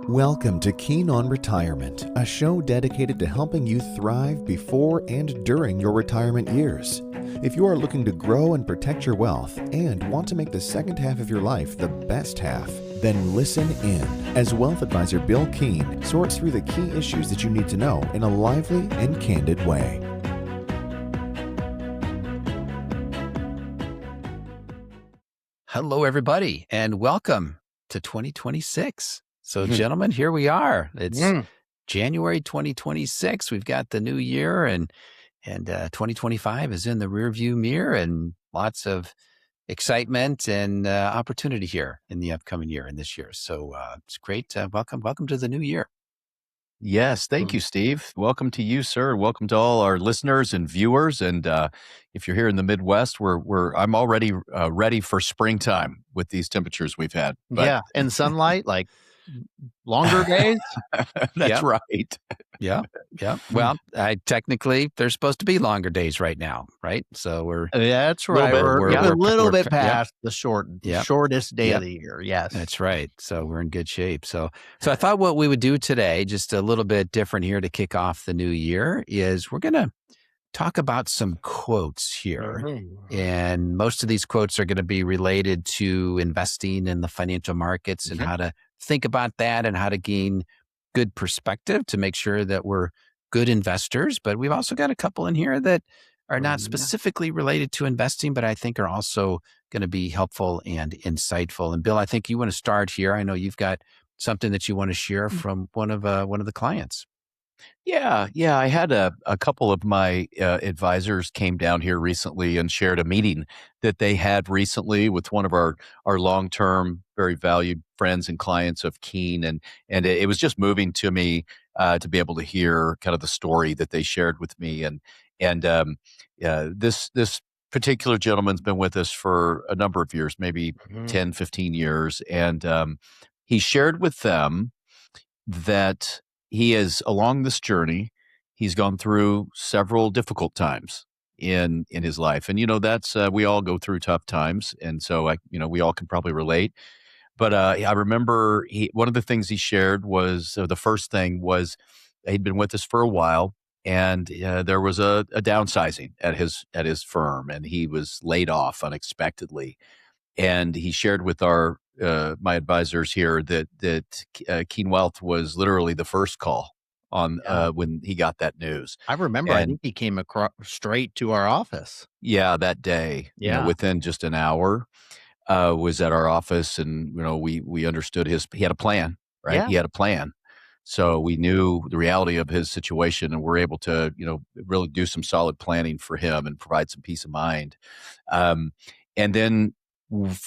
Welcome to Keen on Retirement, a show dedicated to helping you thrive before and during your retirement years. If you are looking to grow and protect your wealth and want to make the second half of your life the best half, then listen in as wealth advisor Bill Keen sorts through the key issues that you need to know in a lively and candid way. Hello, everybody, and welcome to 2026. So, gentlemen, here we are. It's January 2026. We've got the new year, and 2025 is in the rearview mirror, and lots of excitement and opportunity here in the upcoming year and this year. So it's great. Welcome to the new year. Yes, thank you, Steve. Welcome to you, sir. Welcome to all our listeners and viewers. And if you're here in the Midwest, I'm already ready for springtime with these temperatures we've had. Yeah, and sunlight, like longer days. That's right. Yeah. Well, technically, there's supposed to be longer days right now, right? So we're that's right. We're a little bit past the shortest day of the year. Yes, that's right. So we're in good shape. So I thought what we would do today, just a little bit different here to kick off the new year, is we're going to talk about some quotes here. And most of these quotes are going to be related to investing in the financial markets and how to think about that and how to gain good perspective to make sure that we're good investors. But we've also got a couple in here that are not specifically related to investing, but I think are also going to be helpful and insightful. And Bill, I think you want to start here. I know you've got something that you want to share from one of the clients. Yeah. I had a couple of my advisors came down here recently and shared a meeting that they had recently with one of our long-term, very valued friends and clients of Keen. And it was just moving to me to be able to hear kind of the story that they shared with me. And this particular gentleman's been with us for a number of years, maybe 10, 15 years. And he shared with them that he is along this journey. He's gone through several difficult times in his life. And, that's, we all go through tough times. And so we all can probably relate. But I remember one of the things he shared was, the first thing was he'd been with us for a while, and there was a downsizing at his firm, and he was laid off unexpectedly. And he shared with my advisors here that Keen Wealth was literally the first call on when he got that news. I remember. I think he came straight to our office. Yeah, that day. Yeah, within just an hour, was at our office, and we understood he had a plan, right? Yeah. He had a plan. So we knew the reality of his situation, and we're able to really do some solid planning for him and provide some peace of mind. And then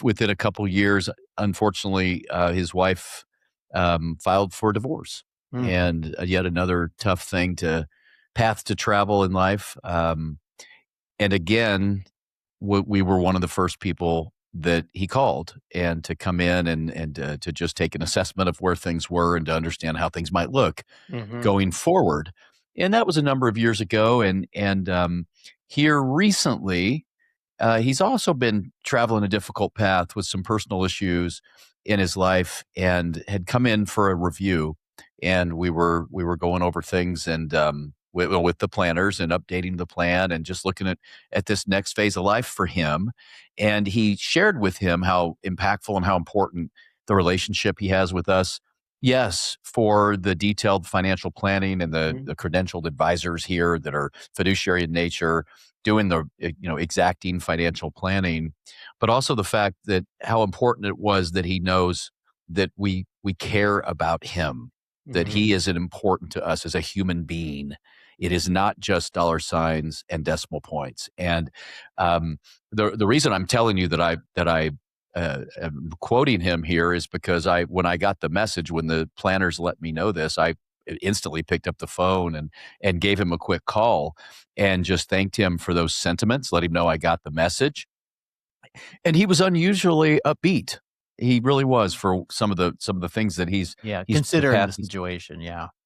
within a couple years, unfortunately, his wife filed for divorce, and yet another tough path to travel in life. And again, we were one of the first people that he called, and to come in and to just take an assessment of where things were and to understand how things might look going forward. And that was a number of years ago. And here recently, he's also been traveling a difficult path with some personal issues in his life, and had come in for a review. And we were going over things and with the planners and updating the plan and just looking at this next phase of life for him. And he shared with him how impactful and how important the relationship he has with us. Yes, for the detailed financial planning and the credentialed advisors here that are fiduciary in nature, doing the exacting financial planning, but also the fact that how important it was that he knows that we care about him, that he is important to us as a human being. It is not just dollar signs and decimal points. And the reason I'm telling you that I am quoting him here is because when I got the message, when the planners let me know this, I instantly picked up the phone and gave him a quick call and just thanked him for those sentiments, let him know I got the message. And he was unusually upbeat. He really was, for some of the things that he's considering the situation.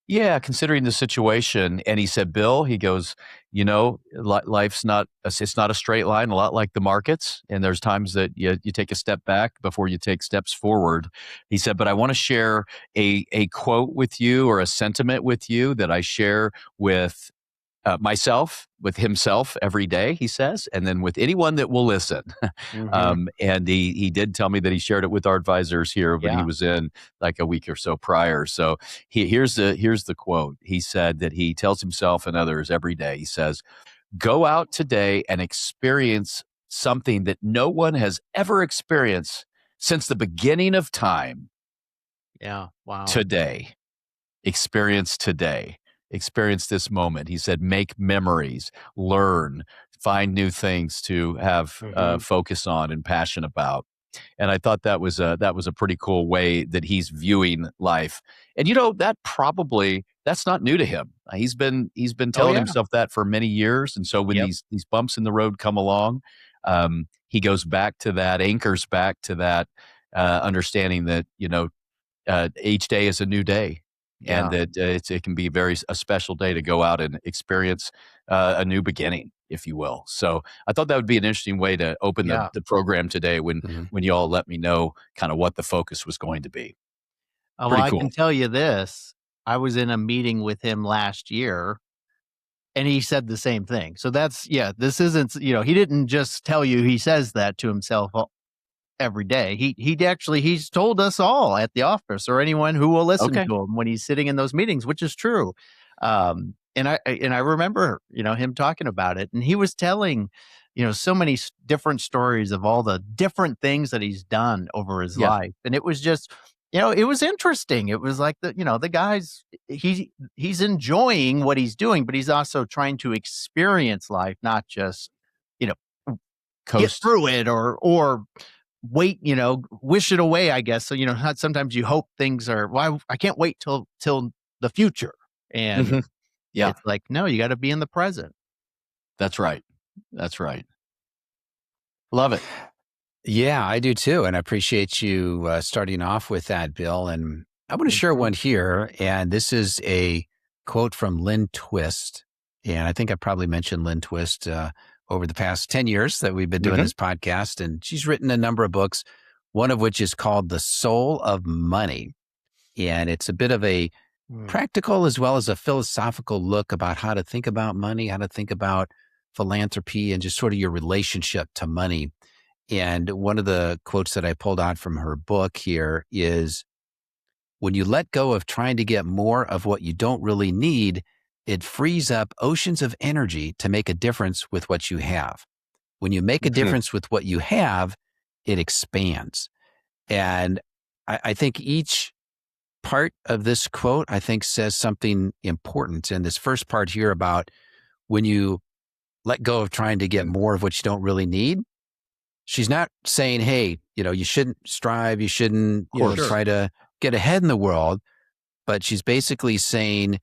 Yeah, considering the situation. And he said, Bill, he goes, life's it's not a straight line, a lot like the markets. And there's times that you take a step back before you take steps forward. He said, but I want to share a quote with you, or a sentiment with you, that I share with myself, with himself every day, he says, and then with anyone that will listen. And he did tell me that he shared it with our advisors here when he was in like a week or so prior. So here's the quote. He said that he tells himself and others every day. He says, "Go out today and experience something that no one has ever experienced since the beginning of time. Yeah. Wow. Today, experience today." Experience this moment. He said, make memories, learn, find new things to have focus on and passion about. And I thought that was a pretty cool way that he's viewing life. And that's not new to him. He's been telling himself that for many years. And so when these bumps in the road come along, he goes back to that, anchors back to that understanding that each day is a new day. And that it can be a special day to go out and experience a new beginning, if you will. So I thought that would be an interesting way to open the program today when you all let me know kind of what the focus was going to be. Well, I can tell you this. I was in a meeting with him last year, and he said the same thing. So this isn't, he didn't just tell you, he says that to himself every day. He's told us all at the office, or anyone who will listen to him when he's sitting in those meetings, which is true. And I remember, him talking about it, and he was telling, so many different stories of all the different things that he's done over his life. And it was just, it was interesting. It was like the guy's, he's enjoying what he's doing, but he's also trying to experience life, not just, get through it or wait, wish it away, I guess. So, sometimes you hope things are, I can't wait till the future. And it's like, no, you got to be in the present. That's right. Love it. Yeah, I do too. And I appreciate you starting off with that, Bill. And I want to share one here. And this is a quote from Lynn Twist. And I think I probably mentioned Lynn Twist over the past 10 years that we've been doing this podcast. And she's written a number of books, one of which is called The Soul of Money. And it's a bit of a practical as well as a philosophical look about how to think about money, how to think about philanthropy, and just sort of your relationship to money. And one of the quotes that I pulled out from her book here is, when you let go of trying to get more of what you don't really need, it frees up oceans of energy to make a difference with what you have. When you make a difference with what you have, it expands. And I think each part of this quote, I think, says something important. And this first part here about when you let go of trying to get more of what you don't really need, she's not saying, hey, you shouldn't strive, you shouldn't try to get ahead in the world. But she's basically saying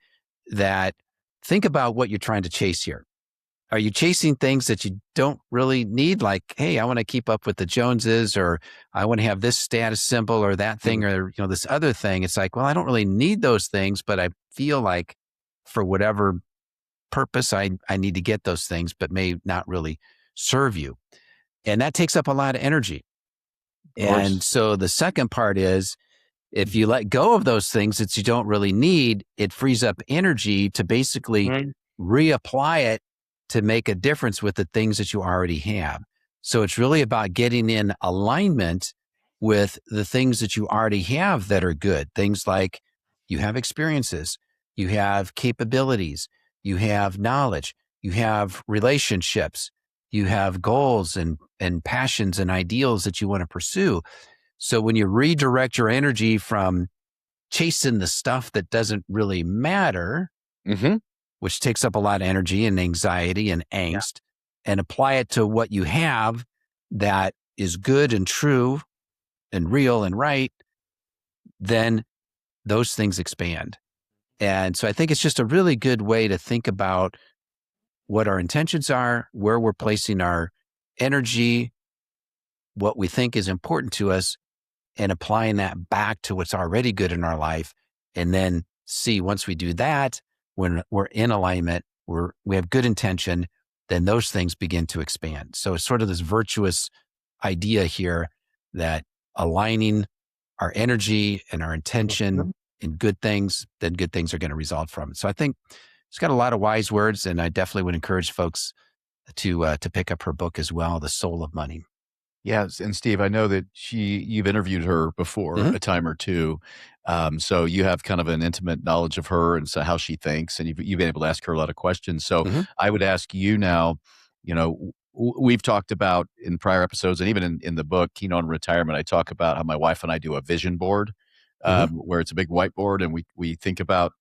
that, think about what you're trying to chase here. Are you chasing things that you don't really need? Like, hey, I want to keep up with the Joneses, or I want to have this status symbol or that thing, or, this other thing. It's like, well, I don't really need those things, but I feel like for whatever purpose, I need to get those things, but may not really serve you. And that takes up a lot of energy. And so the second part is, if you let go of those things that you don't really need, it frees up energy to basically reapply it to make a difference with the things that you already have. So it's really about getting in alignment with the things that you already have that are good. Things like you have experiences, you have capabilities, you have knowledge, you have relationships, you have goals and passions and ideals that you want to pursue. So when you redirect your energy from chasing the stuff that doesn't really matter, which takes up a lot of energy and anxiety and angst, and apply it to what you have that is good and true and real and right, then those things expand. And so I think it's just a really good way to think about what our intentions are, where we're placing our energy, what we think is important to us, and applying that back to what's already good in our life, and then see once we do that, when we're in alignment, we have good intention, then those things begin to expand. So it's sort of this virtuous idea here that aligning our energy and our intention in good things, then good things are going to result from it. So I think it's got a lot of wise words, and I definitely would encourage folks to pick up her book as well, The Soul of Money. Yes, and Steve, I know that you've interviewed her before a time or two, so you have kind of an intimate knowledge of her and so how she thinks, and you've been able to ask her a lot of questions. So I would ask you now, we've talked about in prior episodes and even in the book, Keen on Retirement, I talk about how my wife and I do a vision board, where it's a big whiteboard, and we think about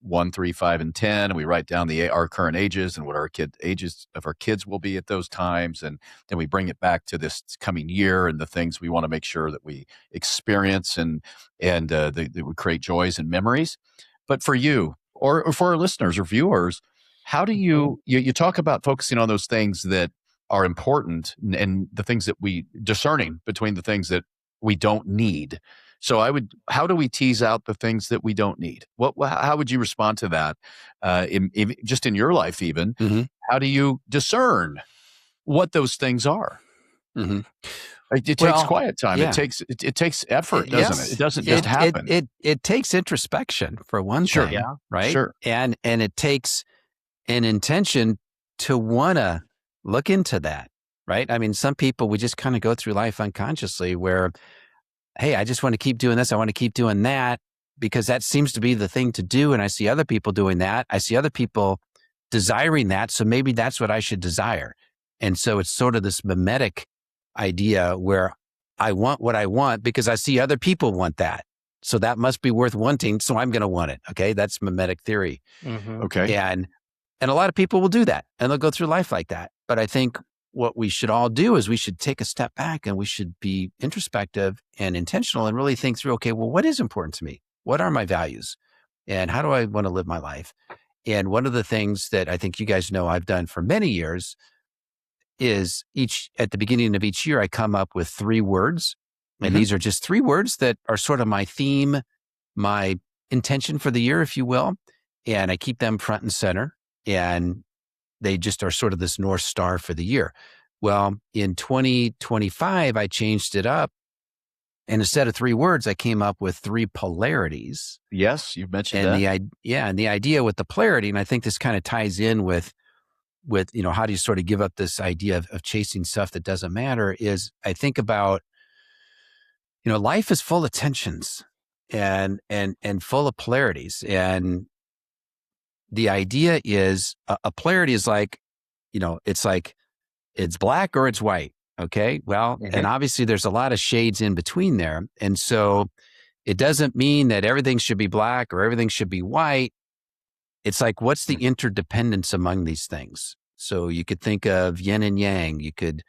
1, 3, 5, and 10, and we write down our current ages and what our ages of our kids will be at those times, and then we bring it back to this coming year and the things we want to make sure that we experience and that we create joys and memories. But for you or for our listeners or viewers, how do you talk about focusing on those things that are important and the things that discerning between the things that we don't need? So how do we tease out the things that we don't need? How would you respond to that? Just in your life, even, how do you discern what those things are? It takes quiet time. Yeah. It takes effort, doesn't it? It doesn't just happen. It takes introspection for one thing, right? Sure. And it takes an intention to want to look into that, right? I mean, some people, we just kind of go through life unconsciously where, hey, I just want to keep doing this. I want to keep doing that because that seems to be the thing to do. And I see other people doing that. I see other people desiring that. So maybe that's what I should desire. And so it's sort of this mimetic idea where I want what I want because I see other people want that. So that must be worth wanting. So I'm going to want it. Okay. That's mimetic theory. Okay. And a lot of people will do that and they'll go through life like that. But I think what we should all do is we should take a step back and we should be introspective and intentional and really think through, okay, well, what is important to me? What are my values? And how do I want to live my life? And one of the things that I think you guys know I've done for many years is at the beginning of each year, I come up with 3 words. And these are just 3 words that are sort of my theme, my intention for the year, if you will. And I keep them front and center. And they just are sort of this North Star for the year. Well, in 2025, I changed it up. And instead of 3 words, I came up with 3 polarities. Yes, you've mentioned that. And the idea with the polarity, and I think this kind of ties in with how do you sort of give up this idea of chasing stuff that doesn't matter, is I think about, life is full of tensions and full of polarities. And the idea is a polarity is like, it's like it's black or it's white. Okay. Well, and obviously there's a lot of shades in between there. And so it doesn't mean that everything should be black or everything should be white. It's like, what's the interdependence among these things? So you could think of yin and yang. You could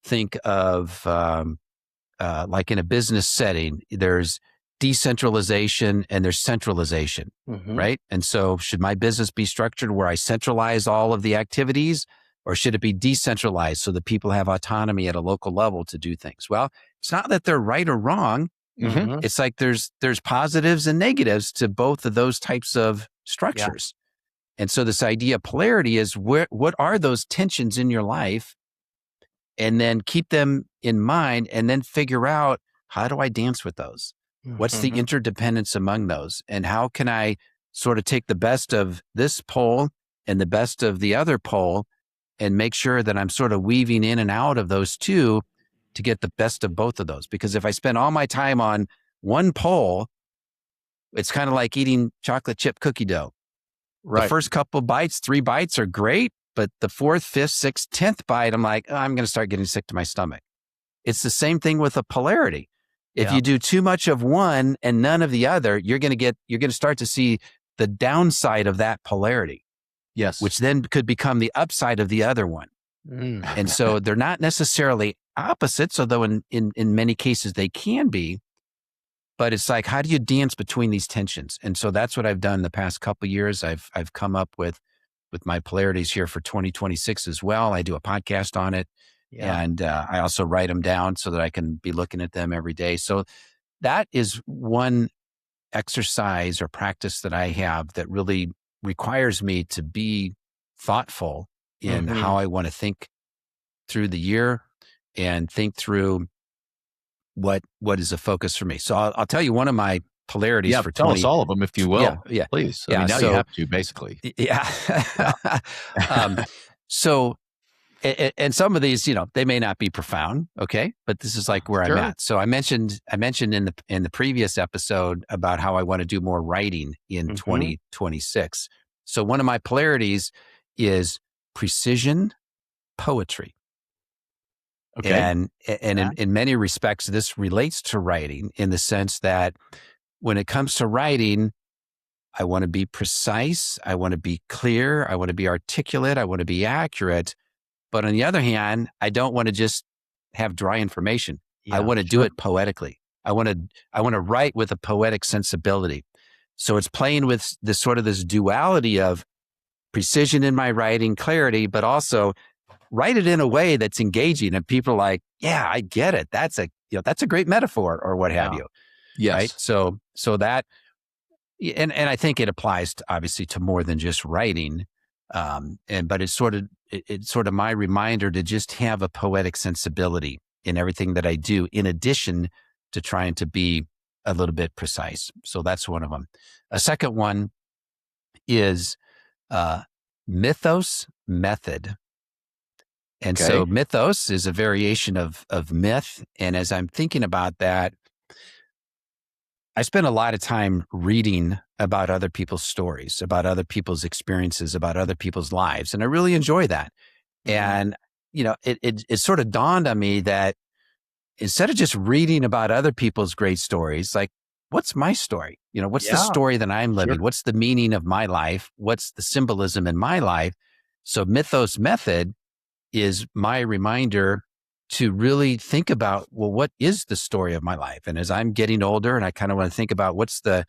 think of like in a business setting, there's decentralization and there's centralization, right? And so should my business be structured where I centralize all of the activities, or should it be decentralized so that people have autonomy at a local level to do things? Well, it's not that they're right or wrong. It's like there's positives and negatives to both of those types of structures. Yeah. And so this idea of polarity is what are those tensions in your life? And then keep them in mind and then figure out, how do I dance with those? What's the interdependence among those? And how can I sort of take the best of this pole and the best of the other pole and make sure that I'm sort of weaving in and out of those two to get the best of both of those? Because if I spend all my time on one pole, it's kind of like eating chocolate chip cookie dough. Right. The first couple bites, 3 bites are great, but the 4th, 5th, 6th, 10th bite, I'm like, I'm going to start getting sick to my stomach. It's the same thing with a polarity. If you do too much of one and none of the other, you're going to start to see the downside of that polarity. Yes. Which then could become the upside of the other one. And so they're not necessarily opposites, although in many cases they can be. But it's like, how do you dance between these tensions? And so that's what I've done the past couple of years. I've come up with my polarities here for 2026 as well. I do a podcast on it. Yeah. And I also write them down so that I can be looking at them every day. So that is one exercise or practice that I have that really requires me to be thoughtful in how I want to think through the year and think through what is a focus for me. So I'll tell you one of my polarities for 20. Tell us all of them if you will. Yeah. Please. Yeah. I mean, now you have to, basically. Yeah. So, and some of these, they may not be profound, okay, but this is like where I'm at. So I mentioned in the previous episode about how I want to do more writing in 2026. So one of my polarities is precision poetry. Okay. And in many respects, this relates to writing in the sense that when it comes to writing, I want to be precise, I want to be clear, I want to be articulate, I want to be accurate. But on the other hand, I don't want to just have dry information. I want to do it poetically. I want to write with a poetic sensibility. So it's playing with this sort of this duality of precision in my writing, clarity, but also write it in a way that's engaging and people are like, yeah, I get it. That's a great metaphor or what have you. Yes. Right. So that, and I think it applies to, obviously, to more than just writing. But it's sort of my reminder to just have a poetic sensibility in everything that I do, in addition to trying to be a little bit precise. So that's one of them. A second one is mythos method. And so mythos is a variation of myth. And as I'm thinking about that, I spend a lot of time reading about other people's stories, about other people's experiences, about other people's lives. And I really enjoy that. And, it sort of dawned on me that instead of just reading about other people's great stories, like, what's my story? What's the story that I'm living? Sure. What's the meaning of my life? What's the symbolism in my life? So mythos method is my reminder to really think about, well, what is the story of my life? And as I'm getting older and I kind of want to think about what's the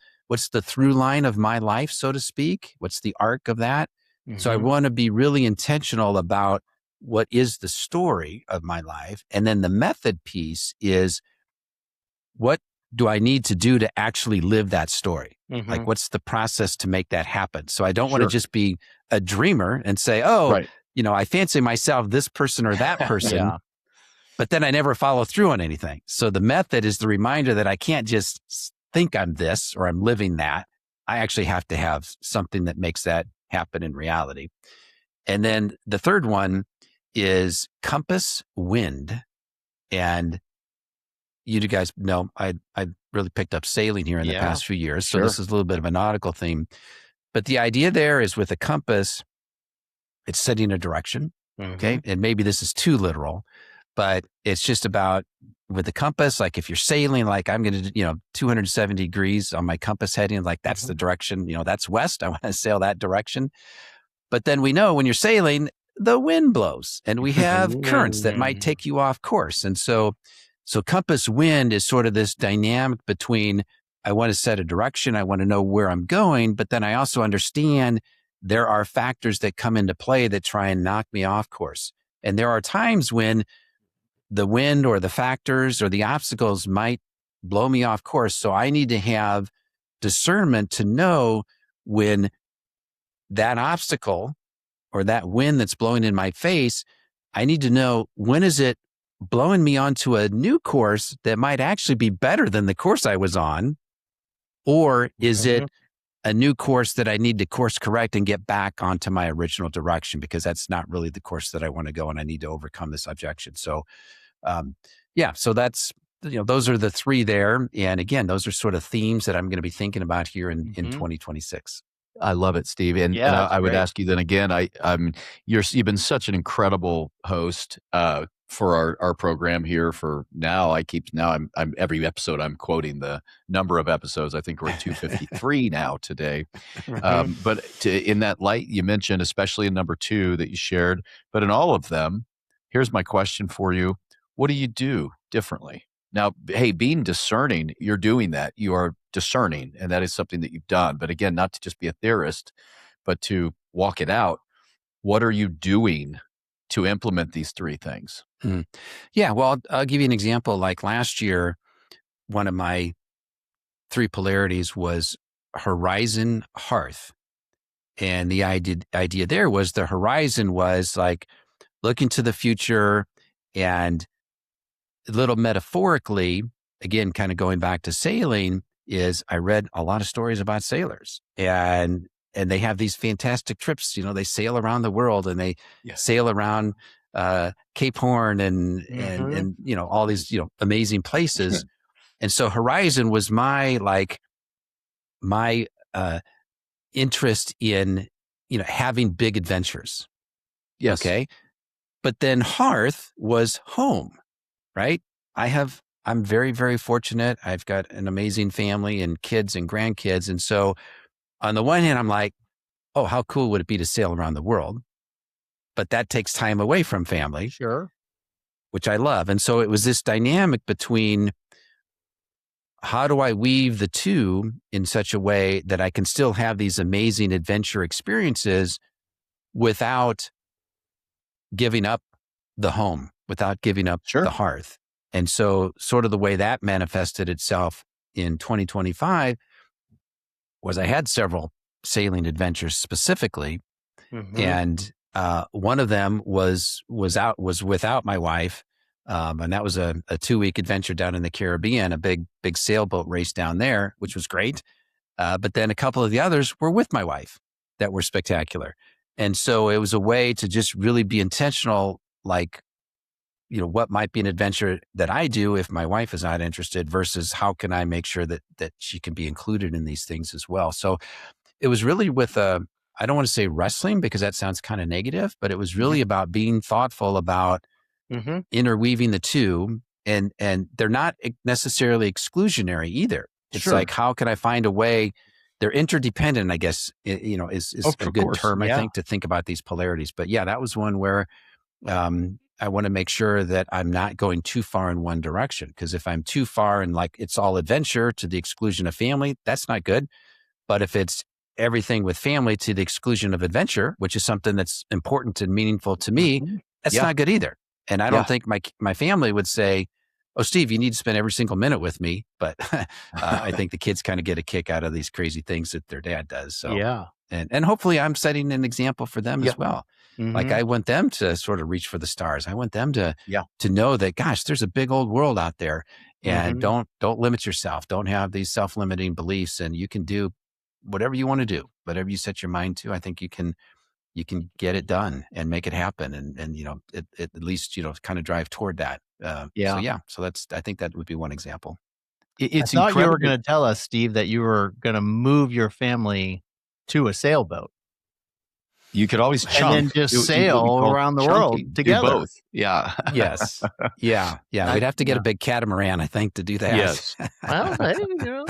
through line of my life, so to speak, what's the arc of that? So I want to be really intentional about what is the story of my life. And then the method piece is, what do I need to do to actually live that story? Like, what's the process to make that happen? So I don't want to just be a dreamer and say, I fancy myself this person or that person, but then I never follow through on anything. So the method is the reminder that I can't just think I'm this or I'm living that. I actually have to have something that makes that happen in reality. And then the third one is compass wind. And you guys know I really picked up sailing here in the past few years. So this is a little bit of a nautical theme. But the idea there is, with a compass, it's setting a direction. Okay. And maybe this is too literal, but it's just about, with the compass, like if you're sailing, like I'm going to, 270 degrees on my compass heading, like that's the direction, that's west. I want to sail that direction. But then we know when you're sailing, the wind blows and we have currents that might take you off course. And so compass wind is sort of this dynamic between, I want to set a direction, I want to know where I'm going, but then I also understand there are factors that come into play that try and knock me off course. And there are times when the wind or the factors or the obstacles might blow me off course. So I need to have discernment to know when that obstacle or that wind that's blowing in my face, I need to know, when is it blowing me onto a new course that might actually be better than the course I was on? Or is it a new course that I need to course correct and get back onto my original direction, because that's not really the course that I want to go and I need to overcome this objection. So, so that's, those are the three there. And again, those are sort of themes that I'm going to be thinking about here in 2026. I love it, Steve. And I would ask you then again, you've been such an incredible host for our program here. For now, I'm every episode I'm quoting the number of episodes. I think we're at 253 now today. But in that light, you mentioned, especially in number 2 that you shared, but in all of them, here's my question for you: what do you do differently? Now, hey, being discerning, you're doing that. You are discerning, and that is something that you've done. But again, not to just be a theorist, but to walk it out. What are you doing to implement these 3 things? Yeah, well, I'll give you an example. Like last year, one of my three polarities was horizon, hearth. And the idea there was the horizon was like looking to the future, and a little metaphorically, again, kind of going back to sailing, is I read a lot of stories about sailors, and they have these fantastic trips. They sail around the world, and they sail around Cape Horn and all these amazing places. And so horizon was my interest in having big adventures. Yes. Okay. But then hearth was home, right? I'm very, very fortunate. I've got an amazing family and kids and grandkids. And so on the one hand, I'm like, oh, how cool would it be to sail around the world? But that takes time away from family. Sure. Which I love. And so it was this dynamic between how do I weave the two in such a way that I can still have these amazing adventure experiences without giving up the home, without giving up the hearth. And so sort of the way that manifested itself in 2025 was I had several sailing adventures specifically. And one of them was without my wife. And that was a 2-week adventure down in the Caribbean, a big sailboat race down there, which was great. But then a couple of the others were with my wife that were spectacular. And so it was a way to just really be intentional, what might be an adventure that I do if my wife is not interested versus how can I make sure that she can be included in these things as well. So it was really with I don't want to say wrestling because that sounds kind of negative, but it was really about being thoughtful about interweaving the two, and they're not necessarily exclusionary either. It's like, how can I find a way? They're interdependent, I guess, is a good term, I think, to think about these polarities. But yeah, that was one where I want to make sure that I'm not going too far in one direction. Because if I'm too far and it's all adventure to the exclusion of family, that's not good. But if it's everything with family to the exclusion of adventure, which is something that's important and meaningful to me, that's not good either. And I don't think my family would say, oh, Steve, you need to spend every single minute with me. But I think the kids kind of get a kick out of these crazy things that their dad does. So, and hopefully I'm setting an example for them as well. I want them to sort of reach for the stars. I want them to know that, gosh, there's a big old world out there, and don't limit yourself. Don't have these self-limiting beliefs, and you can do whatever you want to do, whatever you set your mind to. I think you can get it done and make it happen. And at least, kind of drive toward that. So I think that would be one example. It's I thought you were going to tell us, Steve, that you were going to move your family to a sailboat. You could always chunk. And then just sail around the world together. Do both. Yeah. Yes. Yeah. We'd have to get a big catamaran, I think, to do that. Yes. Well, there you go.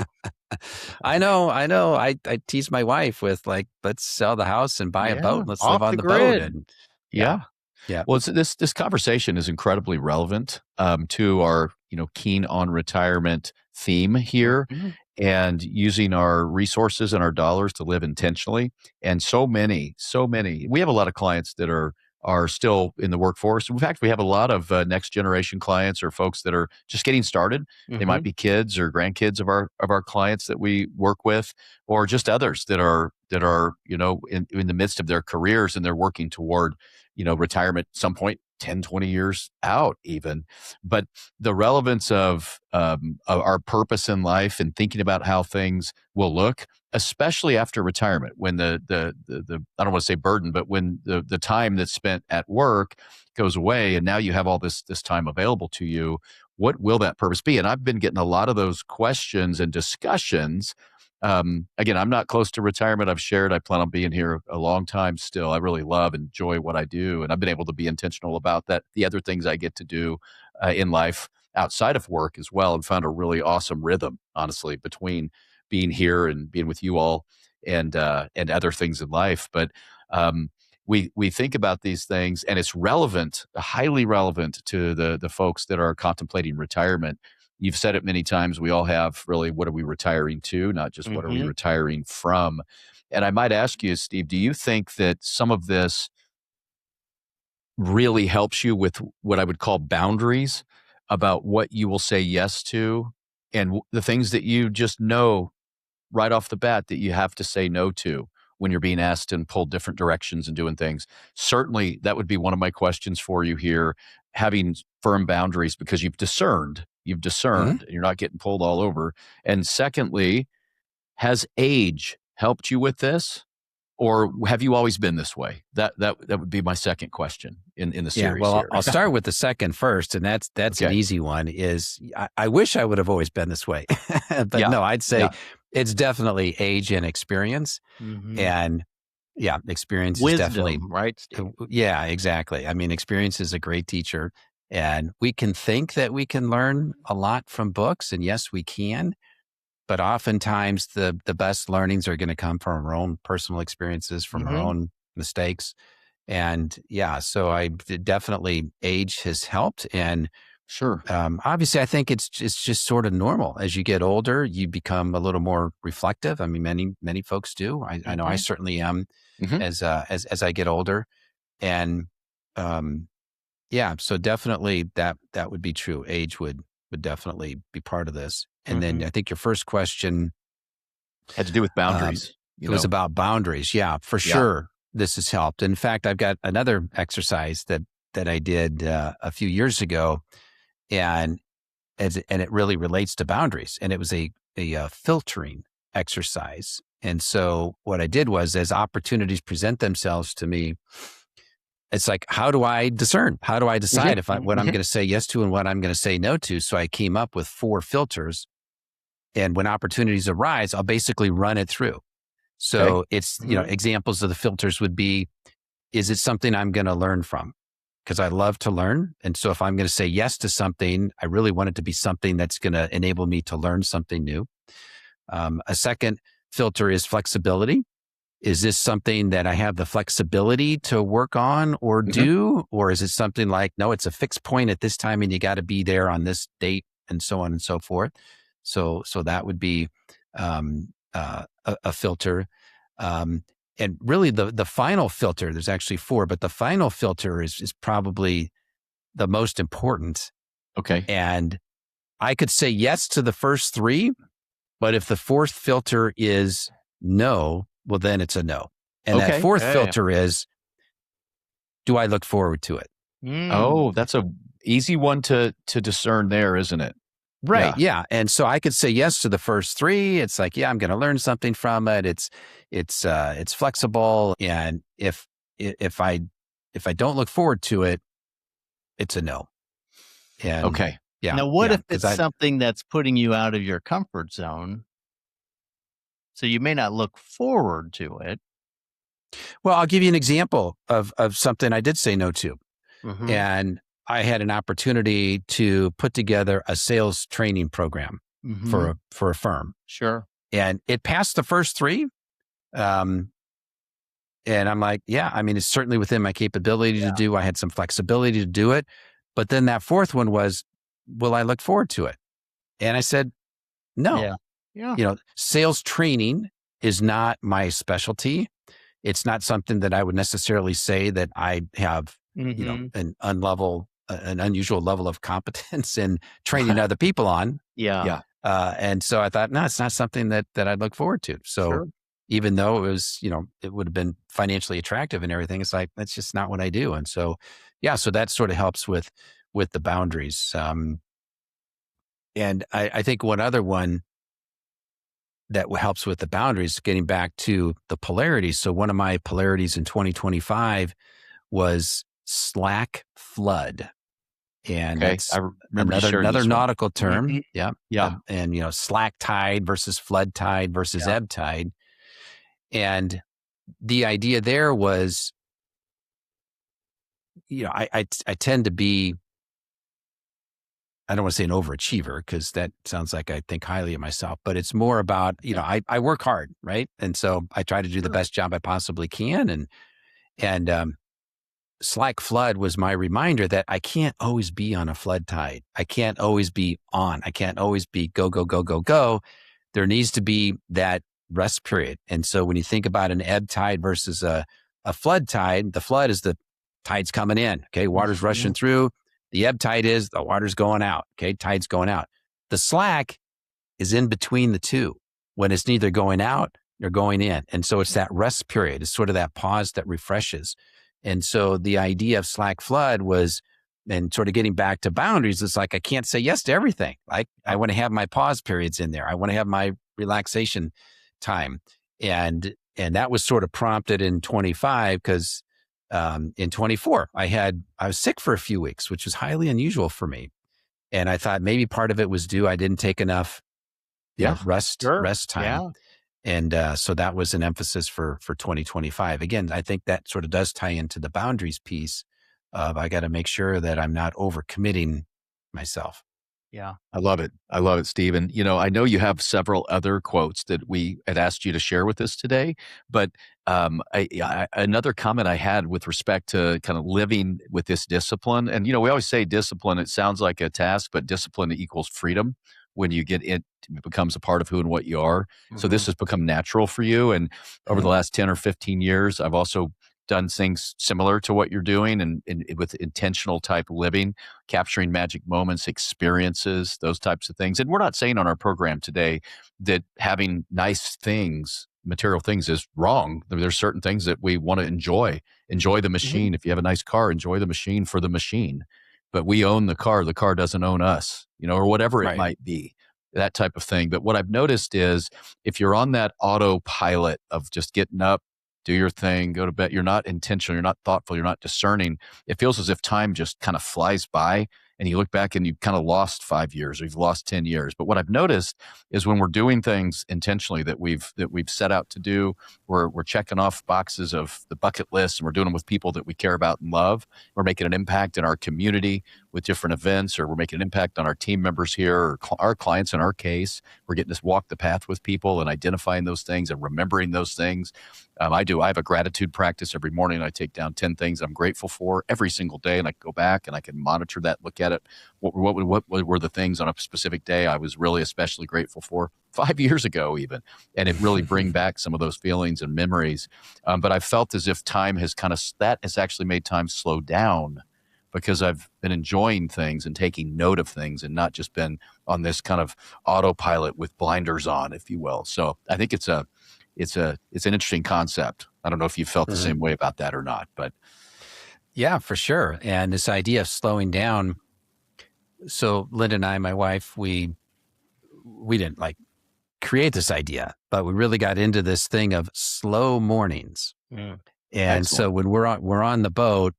I know. I tease my wife with let's sell the house and buy a boat and let's live on the boat. And, yeah. Well, this conversation is incredibly relevant to our keen on retirement theme here, and using our resources and our dollars to live intentionally. And so many, we have a lot of clients that are still in the workforce. In fact, we have a lot of next generation clients or folks that are just getting started. They might be kids or grandkids of our clients that we work with, or just others that are in the midst of their careers and they're working toward retirement at some point 10, 20 years out even. But the relevance of our purpose in life and thinking about how things will look, especially after retirement, when the I don't want to say burden, but when the time that's spent at work goes away and now you have all this time available to you, what will that purpose be? And I've been getting a lot of those questions and discussions. Again, I'm not close to retirement. I've shared, I plan on being here a long time still. I really love and enjoy what I do. And I've been able to be intentional about that, the other things I get to do in life outside of work as well, and found a really awesome rhythm, honestly, between being here and being with you all and other things in life. But we think about these things, and it's relevant, highly relevant to the folks that are contemplating retirement. You've said it many times. We all have really, what are we retiring to, not just what are we retiring from? And I might ask you, Steve, do you think that some of this really helps you with what I would call boundaries about what you will say yes to and the things that you just know right off the bat that you have to say no to when you're being asked and pulled different directions and doing things. Certainly, that would be one of my questions for you here, having firm boundaries because you've discerned, and you're not getting pulled all over. And secondly, has age helped you with this? Or have you always been this way? That would be my second question in the series. Well, here. I'll start with the second first, and that's Okay. an easy one. Is I wish I would have always been this way, but Yeah. no, I'd say it's definitely age and experience, and experience Wisdom, is definitely right, Steve? Yeah, exactly. I mean, experience is a great teacher, and we can think that we can learn a lot from books, and yes, we can. But oftentimes the best learnings are going to come from our own personal experiences, from our own mistakes. And so I definitely age has helped. And sure, obviously I think it's just sort of normal. As you get older, you become a little more reflective. I mean, many folks do. I know I certainly am as I get older. And so definitely that would be true. Age would definitely be part of this. And then I think your first question had to do with boundaries. It was about boundaries. Yeah, for sure. This has helped. In fact, I've got another exercise that I did a few years ago, and it really relates to boundaries. And it was a filtering exercise. And so what I did was, as opportunities present themselves to me, it's like, how do I discern? How do I decide what I'm going to say yes to and what I'm going to say no to? So I came up with 4 filters. And when opportunities arise, I'll basically run it through. So it's, examples of the filters would be, is it something I'm going to learn from? Because I love to learn. And so if I'm going to say yes to something, I really want it to be something that's going to enable me to learn something new. A second filter is flexibility. Is this something that I have the flexibility to work on or do? Or is it something like, no, it's a fixed point at this time and you got to be there on this date and so on and so forth. So that would be a filter. And really the final filter, there's actually 4, but the final filter is probably the most important. Okay. And I could say yes to the first 3, but if the 4th filter is no, well, then it's a no. And that 4th filter is, do I look forward to it? Oh, that's a easy one to discern there, isn't it? Right. Yeah. And so I could say yes to the first 3. It's like, I'm going to learn something from it. It's flexible. And if I don't look forward to it, it's a no. And yeah. Now, what if it's something that's putting you out of your comfort zone? So you may not look forward to it. Well, I'll give you an example of something I did say no to. And I had an opportunity to put together a sales training program for a firm. Sure. And it passed the first 3. And I'm like, it's certainly within my capability to do. I had some flexibility to do it. But then that 4th one was, will I look forward to it? And I said, no. Sales training is not my specialty. It's not something that I would necessarily say that I have, an unusual level of competence in training other people on. And so I thought, no, it's not something that I'd look forward to. So even though it was, it would have been financially attractive and everything, it's like, that's just not what I do. And so, so that sort of helps with the boundaries. And I think one other one that helps with the boundaries, getting back to the polarities. So one of my polarities in 2025 was slack flood. And that's another nautical term. And, slack tide versus flood tide versus ebb tide. And the idea there was, I tend to be, I don't want to say an overachiever because that sounds like I think highly of myself, but it's more about, I work hard, right? And so I try to do the best job I possibly can. And slack flood was my reminder that I can't always be on a flood tide. I can't always be on. I can't always be go, go, go, go, go. There needs to be that rest period. And so when you think about an ebb tide versus a flood tide, the flood is the tide's coming in. Okay. Water's rushing through. The ebb tide is the water's going out. Okay. Tide's going out. The slack is in between the two, when it's neither going out nor going in. And so it's that rest period. It's sort of that pause that refreshes. And so the idea of slack flood was, and sort of getting back to boundaries, it's like, I can't say yes to everything. I want to have my pause periods in there. I want to have my relaxation time. And that was sort of prompted in 25 because in 24, I was sick for a few weeks, which was highly unusual for me. And I thought maybe part of it was due, I didn't take enough rest time. Yeah. And so that was an emphasis for 2025. Again, I think that sort of does tie into the boundaries piece of, I got to make sure that I'm not overcommitting myself. Yeah. I love it. I love it, Steve. And, I know you have several other quotes that we had asked you to share with us today, but another comment I had with respect to kind of living with this discipline. And, we always say discipline, it sounds like a task, but discipline equals freedom when you get it becomes a part of who and what you are. Mm-hmm. So this has become natural for you. And over the last 10 or 15 years, I've also done things similar to what you're doing and with intentional type living, capturing magic moments, experiences, those types of things. And we're not saying on our program today that having nice things, material things is wrong. There's certain things that we want to enjoy the machine. Mm-hmm. If you have a nice car, enjoy the machine for the machine, but we own the car doesn't own us, or whatever it might be, that type of thing. But what I've noticed is if you're on that autopilot of just getting up, do your thing, go to bed. You're not intentional. You're not thoughtful. You're not discerning. It feels as if time just kind of flies by and you look back and you've kind of lost 5 years or you've lost 10 years. But what I've noticed is when we're doing things intentionally that we've set out to do, we're checking off boxes of the bucket list and we're doing them with people that we care about and love. We're making an impact in our community with different events, or we're making an impact on our team members here or our clients in our case. We're getting to walk the path with people and identifying those things and remembering those things. I have a gratitude practice every morning. I take down 10 things I'm grateful for every single day, and I go back and I can monitor that, look at it. What were the things on a specific day I was really especially grateful for 5 years ago even, and it really bring back some of those feelings and memories. But I felt as if time has that has actually made time slow down because I've been enjoying things and taking note of things and not just been on this kind of autopilot with blinders on, if you will. So I think it's an interesting concept. I don't know if you felt the same way about that or not, but. Yeah, for sure. And this idea of slowing down. So Linda and I, my wife, we didn't create this idea, but we really got into this thing of slow mornings. And excellent. So when we're on the boat,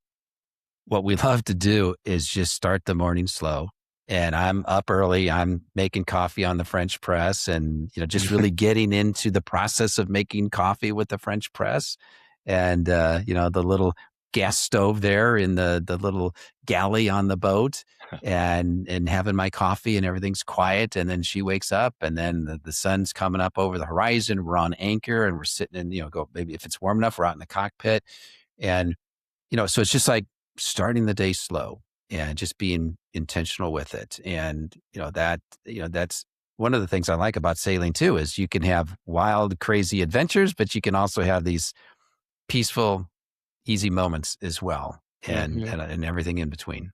what we love to do is just start the morning slow. And I'm up early. I'm making coffee on the French press and, just really getting into the process of making coffee with the French press and, the little gas stove there in the little galley on the boat and having my coffee and everything's quiet. And then she wakes up and then the sun's coming up over the horizon. We're on anchor and we're sitting in, maybe if it's warm enough, we're out in the cockpit. And, so it's just like starting the day slow and just being intentional with it. And, that's one of the things I like about sailing too, is you can have wild, crazy adventures, but you can also have these peaceful, easy moments as well. And everything in between.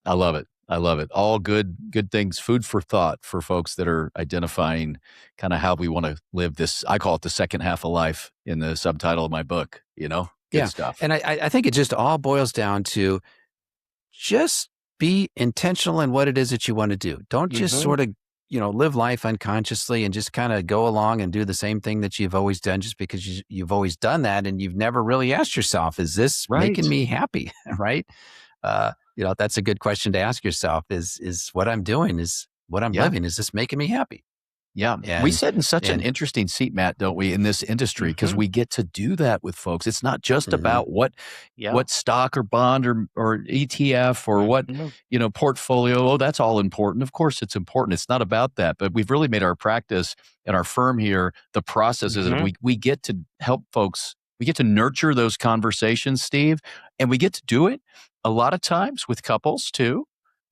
I love it. I love it. All good things, food for thought for folks that are identifying kind of how we want to live this. I call it the second half of life in the subtitle of my book, Good stuff. And I think it just all boils down to just be intentional in what it is that you want to do. Don't just sort of, live life unconsciously and just kind of go along and do the same thing that you've always done just because you've always done that. And you've never really asked yourself, is this making me happy? Right. That's a good question to ask yourself is what I'm doing, is what I'm living. Is this making me happy? Yeah. We sit in such an interesting seat, Matt, don't we, in this industry, because we get to do that with folks. It's not just about what stock or bond or ETF or what, portfolio. Oh, that's all important. Of course it's important. It's not about that, but we've really made our practice and our firm here, the process is that we get to help folks. We get to nurture those conversations, Steve, and we get to do it a lot of times with couples too.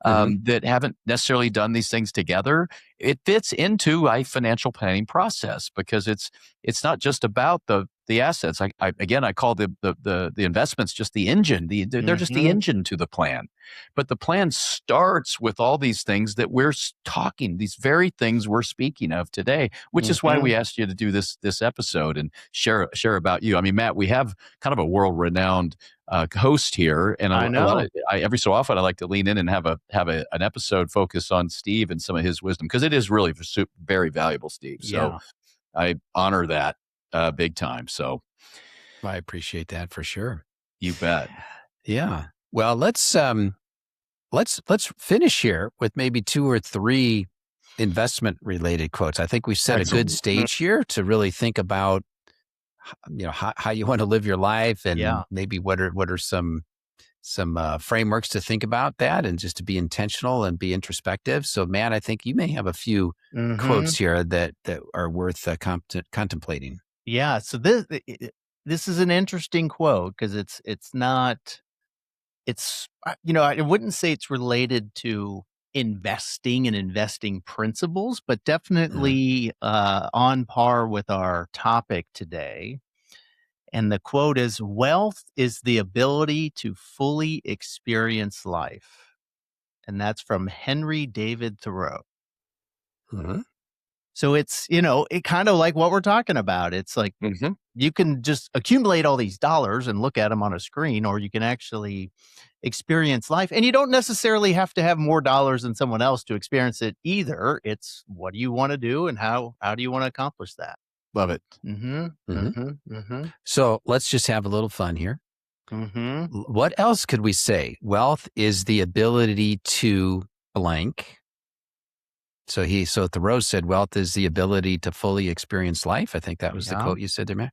That haven't necessarily done these things together. It fits into a financial planning process because it's not just about the the assets. I call the investments just the engine. They're just the engine to the plan. But the plan starts with all these things that we're talking, these very things we're speaking of today, which is why we asked you to do this episode and share about you. I mean, Matt, we have kind of a world-renowned host here, and I know. Every so often I like to lean in and have an episode focus on Steve and some of his wisdom, because it is really very valuable, Steve. So I honor that big time. So I appreciate that for sure. You bet. Yeah. Well, let's finish here with maybe 2 or 3 investment related quotes. I think we set a good stage here to really think about, how you want to live your life, and maybe what are some frameworks to think about that, and just to be intentional and be introspective. So, Matt, I think you may have a few quotes here that are worth contemplating. Yeah. So this is an interesting quote, because I wouldn't say it's related to investing and investing principles, but definitely on par with our topic today. And the quote is, "Wealth is the ability to fully experience life." And that's from Henry David Thoreau. So it's, it kind of like what we're talking about. It's like you can just accumulate all these dollars and look at them on a screen, or you can actually experience life. And you don't necessarily have to have more dollars than someone else to experience it either. It's what do you want to do, and how do you want to accomplish that? Love it. So let's just have a little fun here. What else could we say? Wealth is the ability to blank. So Thoreau said, wealth is the ability to fully experience life. I think that was the quote you said there, man.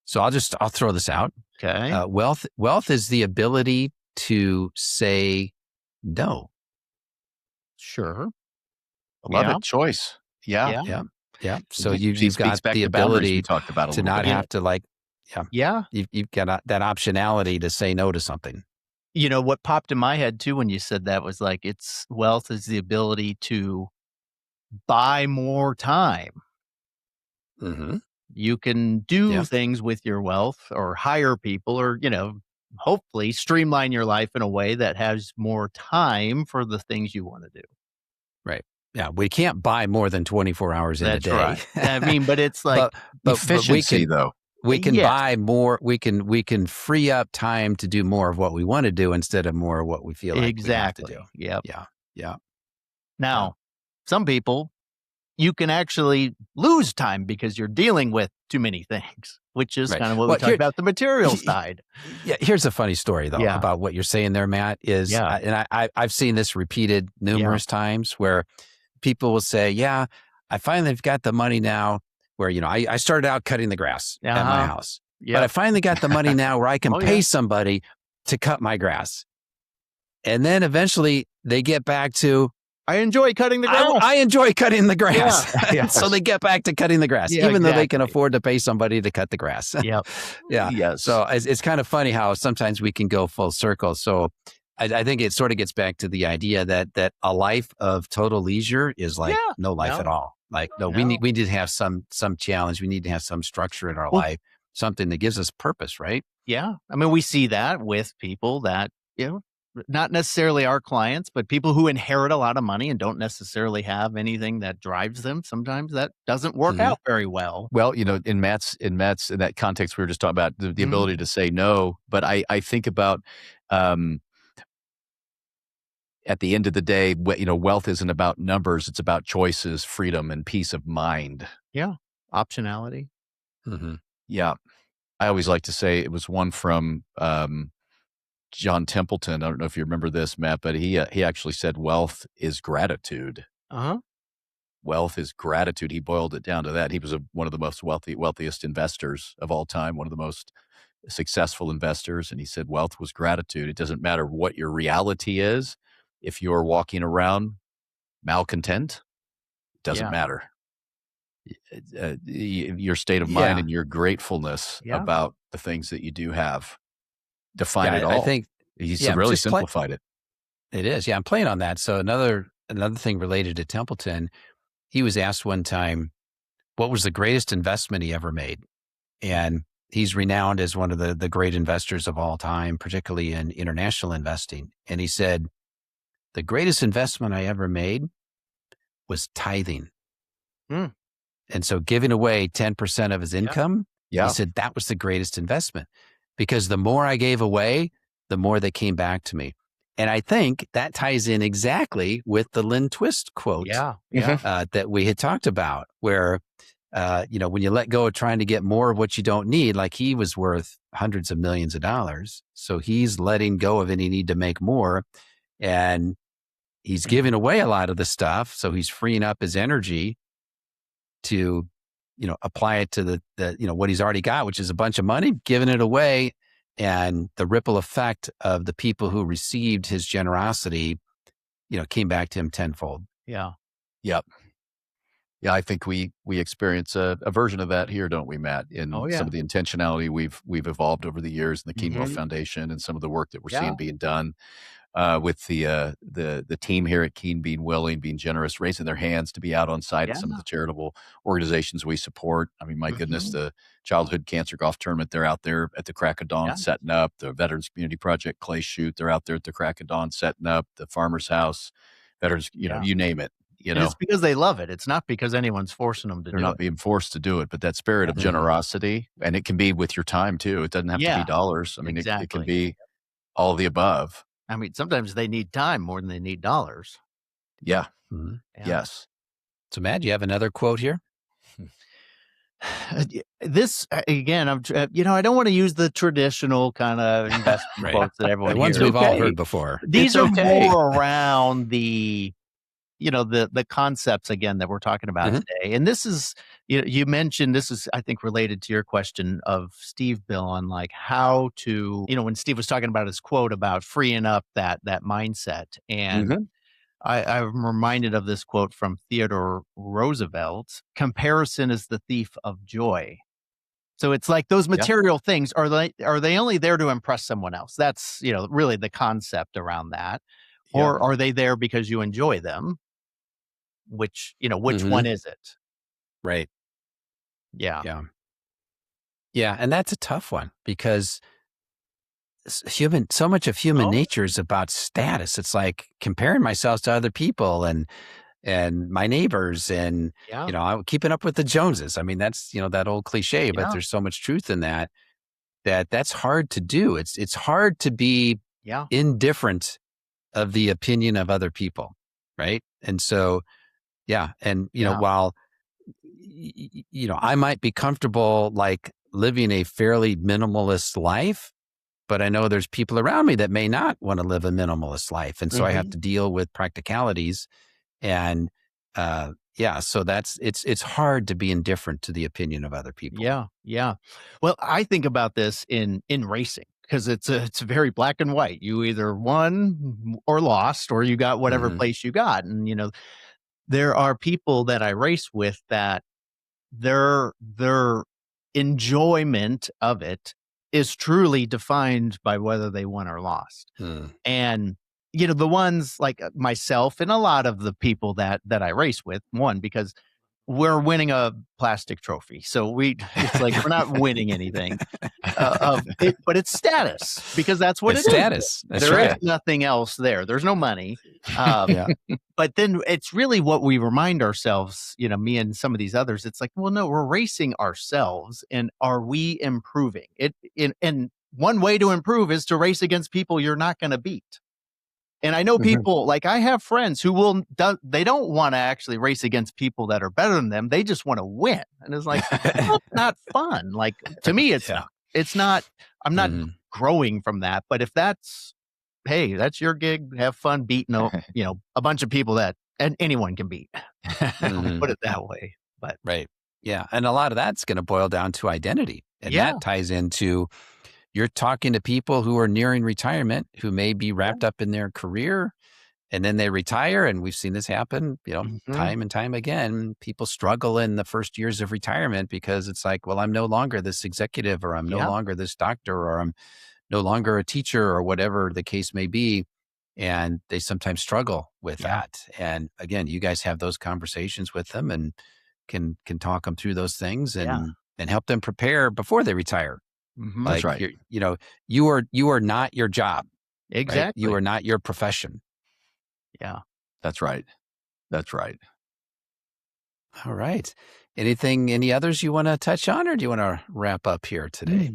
So I'll throw this out. Okay. Wealth is the ability to say no. Sure. I love it. Choice. Yeah. So you've got the ability to not have to you've got that optionality to say no to something. What popped in my head too when you said that was like, wealth is the ability to buy more time. You can do things with your wealth, or hire people, or, hopefully streamline your life in a way that has more time for the things you want to do. Right. Yeah. We can't buy more than 24 hours in a day. Right. I mean, but it's like efficiency, though. We can buy more. We can free up time to do more of what we want to do instead of more of what we feel like we have to do. Yep. Yeah. Now, some people, you can actually lose time because you're dealing with too many things, which is kind of what we talked about, the material side. Yeah. Here's a funny story, though, about what you're saying there, Matt, is, and I've seen this repeated numerous times, where people will say, I finally have got the money now where, I started out cutting the grass at my house, but I finally got the money now where I can pay somebody to cut my grass. And then eventually they get back to, I enjoy cutting the grass. I enjoy cutting the grass. So they get back to cutting the grass, even though they can afford to pay somebody to cut the grass. Yes. So it's kind of funny how sometimes we can go full circle. So I think it sort of gets back to the idea that a life of total leisure is like no life at all. Like, we need to have some challenge. We need to have some structure in our life, something that gives us purpose, right? Yeah. I mean, we see that with people that, not necessarily our clients, but people who inherit a lot of money and don't necessarily have anything that drives them. Sometimes that doesn't work out very well. Well, in that context, we were just talking about the ability to say no. But I think about, at the end of the day, wealth isn't about numbers. It's about choices, freedom, and peace of mind. Yeah. Optionality. Yeah. I always like to say, it was one from John Templeton. I don't know if you remember this, Matt, but he actually said wealth is gratitude. Wealth is gratitude. He boiled it down to that. He was one of the most wealthiest investors of all time, one of the most successful investors. And he said wealth was gratitude. It doesn't matter what your reality is. If you're walking around malcontent, it doesn't matter. Your state of mind and your gratefulness about the things that you do have define it all. I think he's really simplified it. It is. Yeah. I'm playing on that. So another thing related to Templeton, he was asked one time, what was the greatest investment he ever made? And he's renowned as one of the great investors of all time, particularly in international investing. And he said, the greatest investment I ever made was tithing. And so giving away 10% of his income, he said that was the greatest investment, because the more I gave away, the more they came back to me. And I think that ties in exactly with the Lynn Twist quote that we had talked about, where, when you let go of trying to get more of what you don't need, like he was worth hundreds of millions of dollars. So he's letting go of any need to make more. And he's giving away a lot of the stuff. So he's freeing up his energy to, apply it to the what he's already got, which is a bunch of money, giving it away. And the ripple effect of the people who received his generosity, came back to him tenfold. Yeah. Yep. Yeah, I think we experience a version of that here, don't we, Matt? In some of the intentionality we've evolved over the years in the Keen Wealth Foundation, and some of the work that we're seeing being done with the team here at Keen being willing, being generous, raising their hands to be out on site at some of the charitable organizations we support. I mean, my goodness, the Childhood Cancer Golf Tournament, they're out there at the crack of dawn setting up. The Veterans Community Project Clay Shoot, they're out there at the crack of dawn setting up. The Farmer's House, Veterans, you name it. And it's because they love it. It's not because anyone's forcing them to do it. They're not being forced to do it, but that spirit of generosity, and it can be with your time too. It doesn't have to be dollars. I mean, it can be all of the above. I mean, sometimes they need time more than they need dollars. Yeah. Yes. So, Matt, you have another quote here? This, again, I don't want to use the traditional kind of investment quotes that everyone hears. The ones we've all heard before. These are more around the concepts, again, that we're talking about today. And this is, you mentioned, this is, I think, related to your question of Steve, Bill, on like how to, when Steve was talking about his quote about freeing up that mindset. And I'm reminded of this quote from Theodore Roosevelt: comparison is the thief of joy. So it's like those material things, are they only there to impress someone else? That's, really the concept around that. Or are they there because you enjoy them? Which one is it? Right. Yeah. Yeah. And that's a tough one, because so much of human nature is about status. It's like comparing myself to other people and my neighbors and, I'm keeping up with the Joneses. I mean, that's, that old cliche, but there's so much truth in that's hard to do. It's hard to be indifferent of the opinion of other people. Right. And so, and, while, I might be comfortable like living a fairly minimalist life, but I know there's people around me that may not want to live a minimalist life. And so I have to deal with practicalities. And, so it's hard to be indifferent to the opinion of other people. Yeah. Well, I think about this in racing, because it's very black and white. You either won or lost, or you got whatever place you got. And, there are people that I race with that their enjoyment of it is truly defined by whether they won or lost. And, the ones like myself and a lot of the people that I race with won because we're winning a plastic trophy. So it's like, we're not winning anything but it's status, because that's what it's status. Is. There is nothing else there. There's no money. But then it's really what we remind ourselves, me and some of these others, it's like, well, no, we're racing ourselves. And are we improving it? And one way to improve is to race against people you're not going to beat. And I know people, like I have friends who they don't want to actually race against people that are better than them. They just want to win. And it's like, that's not fun. Like, to me, it's not, I'm not growing from that. But if that's your gig, have fun beating, a bunch of people that anyone can beat. Put it that way. But right. Yeah. And a lot of that's going to boil down to identity. And that ties into, you're talking to people who are nearing retirement, who may be wrapped up in their career, and then they retire. And we've seen this happen, time and time again. People struggle in the first years of retirement because it's like, well, I'm no longer this executive, or I'm no longer this doctor, or I'm no longer a teacher, or whatever the case may be. And they sometimes struggle with that. And again, you guys have those conversations with them and can talk them through those things. And and help them prepare before they retire. Mm-hmm. That's right. You are not your job. Exactly. Right? You are not your profession. Yeah. That's right. That's right. All right. Any others you want to touch on, or do you want to wrap up here today?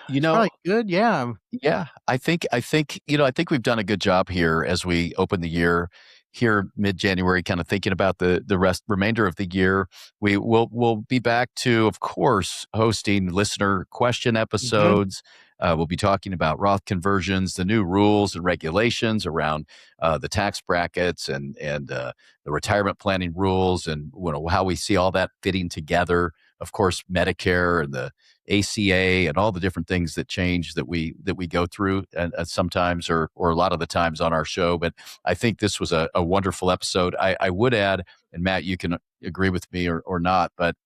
Probably good. Yeah. Yeah. I think we've done a good job here as we open the year here mid-January, kind of thinking about the remainder of the year. We'll be back to, of course, hosting listener question episodes. We'll be talking about Roth conversions, the new rules and regulations around the tax brackets and the retirement planning rules, and how we see all that fitting together. Of course, Medicare and the ACA and all the different things that change that we go through and sometimes or a lot of the times on our show. But I think this was a wonderful episode. I would add, and Matt, you can agree with me or not, but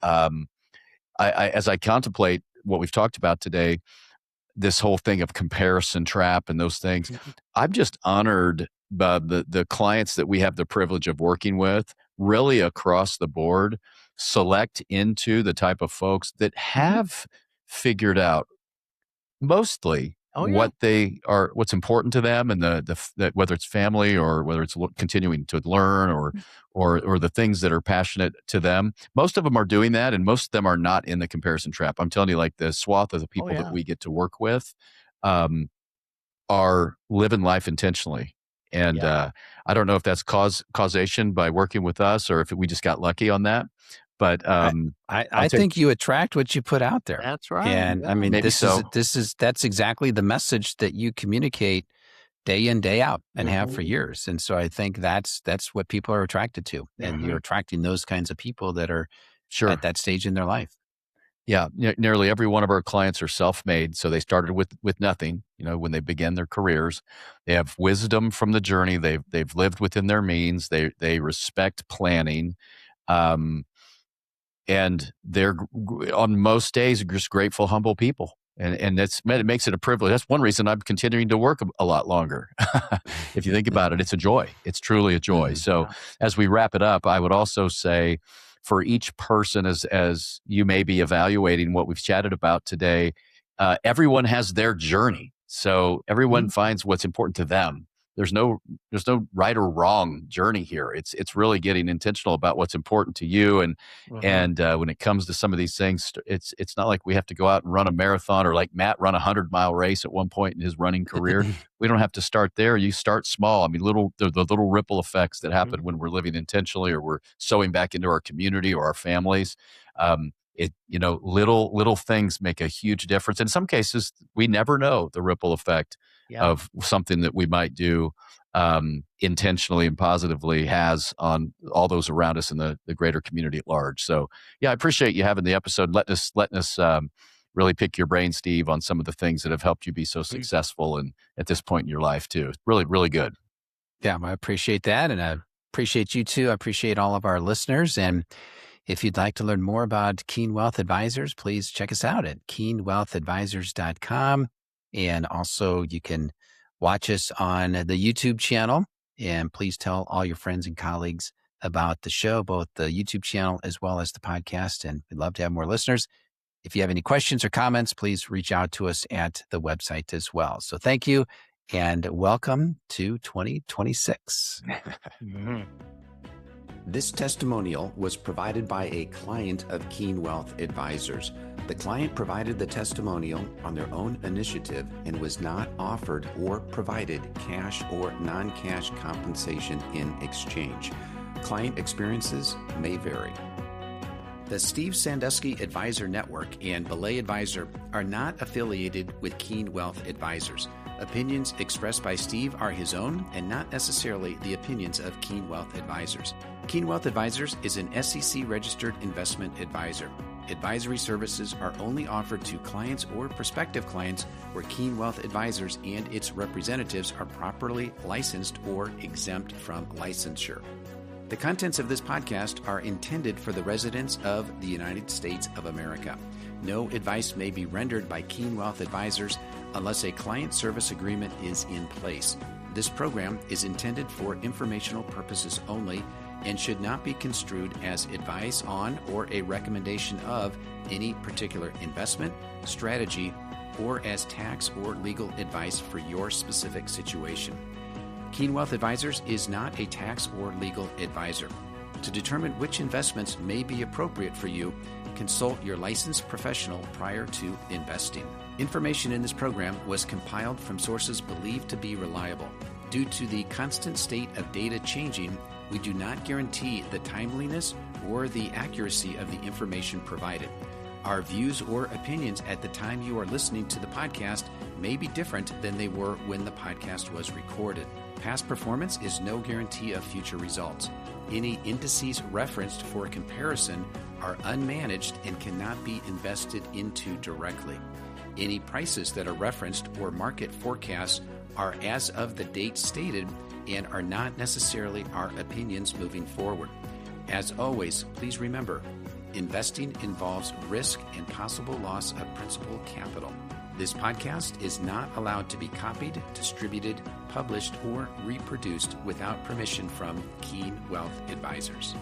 as I contemplate what we've talked about today, this whole thing of comparison trap and those things, I'm just honored by the clients that we have the privilege of working with, really across the board, select into the type of folks that have figured out mostly what's important to them, and the whether it's family or whether it's continuing to learn or the things that are passionate to them. Most of them are doing that, and most of them are not in the comparison trap. I'm telling you, like the swath of the people that we get to work with are living life intentionally. And I don't know if that's causation by working with us or if we just got lucky on that. But I think you attract what you put out there. That's right. And I mean, that's exactly the message that you communicate day in, day out and have for years. And so I think that's what people are attracted to. And you're attracting those kinds of people that are at that stage in their life. Yeah, nearly every one of our clients are self-made. So they started with nothing, when they began their careers. They have wisdom from the journey. They've lived within their means. They respect planning. And they're on most days just grateful, humble people. And it makes it a privilege. That's one reason I'm continuing to work a lot longer. If you think about it, it's a joy. It's truly a joy. So as we wrap it up, I would also say for each person, as you may be evaluating what we've chatted about today, everyone has their journey. So everyone finds what's important to them. There's no right or wrong journey here. It's really getting intentional about what's important to you. And when it comes to some of these things, it's not like we have to go out and run a marathon or like Matt run a 100-mile race at one point in his running career. We don't have to start there. You start small. I mean, the little ripple effects that happen when we're living intentionally or we're sowing back into our community or our families. Little things make a huge difference. In some cases, we never know the ripple effect of something that we might do intentionally and positively has on all those around us in the greater community at large. So, I appreciate you having the episode, letting us really pick your brain, Steve, on some of the things that have helped you be so successful and at this point in your life too. Really, really good. Yeah, I appreciate that, and I appreciate you too. I appreciate all of our listeners. And if you'd like to learn more about Keen Wealth Advisors, please check us out at keenwealthadvisors.com. And also you can watch us on the YouTube channel, and please tell all your friends and colleagues about the show, both the YouTube channel as well as the podcast. And we'd love to have more listeners. If you have any questions or comments, please reach out to us at the website as well. So thank you and welcome to 2026. This testimonial was provided by a client of Keen Wealth Advisors. The client provided the testimonial on their own initiative and was not offered or provided cash or non-cash compensation in exchange. Client experiences may vary. The Steve Sandusky Advisor Network and Belay Advisor are not affiliated with Keen Wealth Advisors. Opinions expressed by Steve are his own and not necessarily the opinions of Keen Wealth Advisors. Keen Wealth Advisors is an SEC-registered investment advisor. Advisory services are only offered to clients or prospective clients where Keen Wealth Advisors and its representatives are properly licensed or exempt from licensure. The contents of this podcast are intended for the residents of the United States of America. No advice may be rendered by Keen Wealth Advisors unless a client service agreement is in place. This program is intended for informational purposes only and should not be construed as advice on or a recommendation of any particular investment, strategy, or as tax or legal advice for your specific situation. Keen Wealth Advisors is not a tax or legal advisor. To determine which investments may be appropriate for you, consult your licensed professional prior to investing. Information in this program was compiled from sources believed to be reliable. Due to the constant state of data changing, we do not guarantee the timeliness or the accuracy of the information provided. Our views or opinions at the time you are listening to the podcast may be different than they were when the podcast was recorded. Past performance is no guarantee of future results. Any indices referenced for comparison are unmanaged and cannot be invested into directly. Any prices that are referenced or market forecasts are as of the date stated and are not necessarily our opinions moving forward. As always, please remember, investing involves risk and possible loss of principal capital. This podcast is not allowed to be copied, distributed, published, or reproduced without permission from Keen Wealth Advisors.